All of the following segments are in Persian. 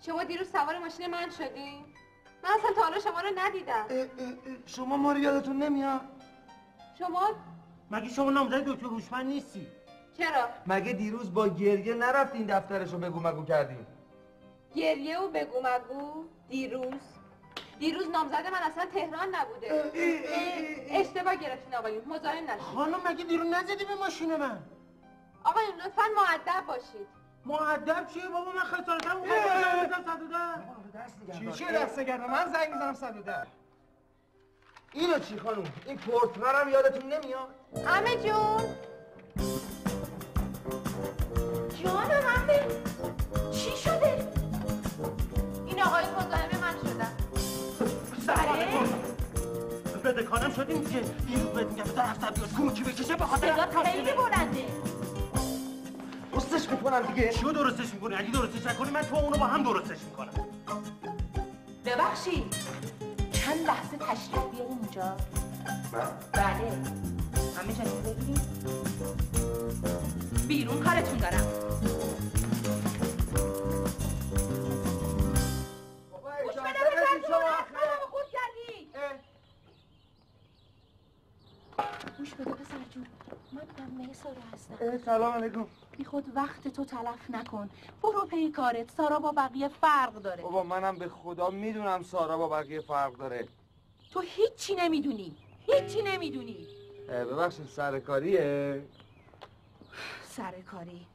شما دیروز سوار ماشین من شدین؟ من اصلا تا حالا شما رو ندیدم. شما ما رو یادتون نمیاد؟ شما؟ مگه شما نامزد دکتر هوشمند نیستی؟ چرا؟ مگه دیروز با گریه نرفتین دفترشو بگو مگو کردین؟ گریه و بگو مگو؟ دیروز نامزد من اصلا تهران نبوده. اشتباه گرفتین آقایون، مزاحم نشید. خانم مگه دیروز نزدی به ماشین من؟ آقایون لطفاً مؤدب باشید. مؤدب چیه بابا؟ من خسارتم اون چی دسته گرده؟ من زنگ میزنم 110. اینو چی خانوم؟ این پورتفرم یادتون نمیاد؟ عمه جون جانم عمه چی شده؟ این آقای مزاحم من شدن. بده کارم شدیم دیگه. دیروز بهت میگم طرف بیاد کوچی بکشه به خاطر صدا خیلی بلنده. درستش میکنم دیگه. چیو درستش میکنی؟ اگه درستش نکنی من تو اونو با هم درستش میکنم. ببخشید چند لحظه تشریف بیاریم اینجا. بله همه جا ببینید بیرون کارتون دارم. گوش بده بزن تو من خود کردی. گوش بده پسر جون، من عمه سارا هستم. سلام علیکم. بی خود وقت تو تلف نکن، برو پی کارت. سارا با بقیه فرق داره. بابا منم به خدا میدونم سارا با بقیه فرق داره. تو هیچی نمیدونی، هیچی نمیدونی. ببخشید سرکاریه؟ سرکاری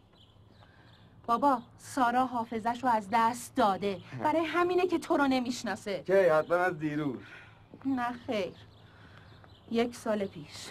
بابا، سارا حافظش رو از دست داده، برای همینه که تو رو نمیشناسه. که حتما از دیروز. نه خیر، 1 سال پیش.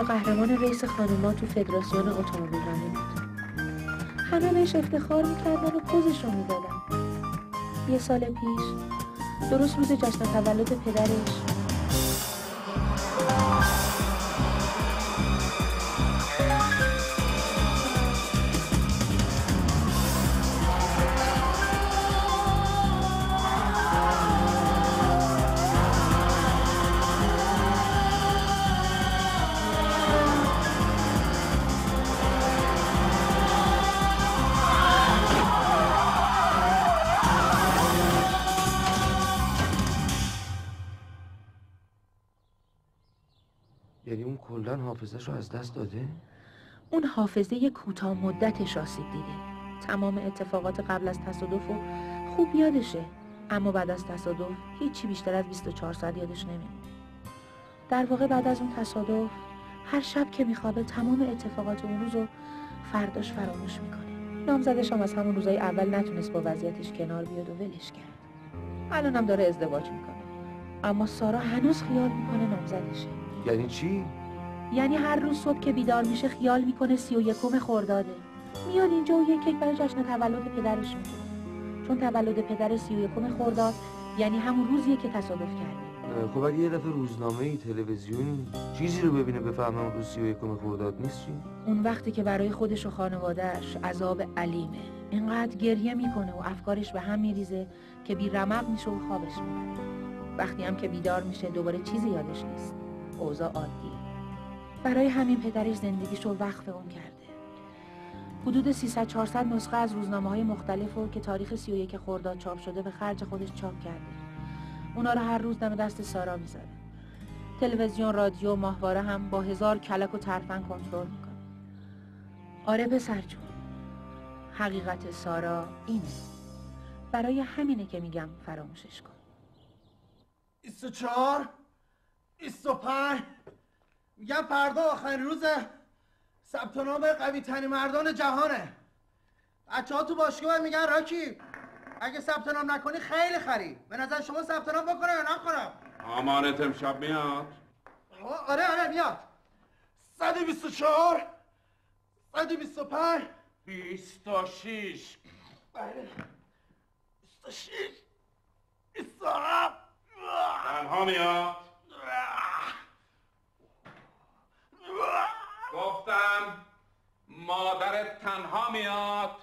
قهرمان ریس خانوما تو فدراسیون اتومبیلرانی بود. همه بهش افتخار میکردن و پوزش رو میدادن. 1 سال پیش درست روز جشن تولد پدرش کلاً حافظه‌ش رو از دست داده؟ اون حافظه کوتاه مدتش آسیب دیده. تمام اتفاقات قبل از تصادف رو خوب یادشه، اما بعد از تصادف هیچی بیشتر از 24 ساعت یادش نمیمونه. در واقع بعد از اون تصادف هر شب که میخوابه تمام اتفاقات اون روز رو فرداش فراموش میکنه. نامزدش هم از همون روزای اول نتونست با وضعیتش کنار بیاد و ولش کرد. الانم داره ازدواج میکنه، اما سارا هنوز خیال میکنه نامزدشه. یعنی چی؟ یعنی هر روز صبح که بیدار میشه خیال میکنه 31 خرداده. میاد اینجا و یک کیک برای جشن تولد پدرش میگیره. چون تولد پدر 31 خرداد یعنی همون روزیه که تصادف کرده. خب اگه یه دفعه روزنامه‌ای، تلویزیونی چیزی رو ببینه بفهمه اون روز 31 خرداد نیست چی؟ اون وقتی که برای خودش و خانواده‌اش عذاب علیمه. اینقدر گریه میکنه و افکارش به هم میریزه که بی رمق میشه و خوابش میبره. وقتی هم که بیدار میشه دوباره چیزی یادش نیست. اوضاع عادیه. برای همین پدرش زندگیشو وقف اون کرده. حدود 300-400 نسخه از روزنامه‌های مختلفو که تاریخ 31 خرداد چاپ شده به خرج خودش چاپ کرده. اونا رو هر روز دم دست سارا میذاره. تلویزیون، رادیو، ماهواره هم با 1000 کلک و ترفند کنترل میکنه. آره پسر جون، حقیقت سارا اینه. برای همینه که میگم فراموشش کن. 24 25 میگم فردا آخرین روز ثبت نام قوی ترین مردان جهانه. بچه‌ها تو باشگاه میگن راکی اگه ثبت نام نکنی خیلی خری. به نظر شما ثبت نام بکنم یا نکنم؟ آمانت امشب میاد؟ آره میاد. 124 125 26 بله 26 27 تنها میاد؟ گفتم مادرت تنها میاد؟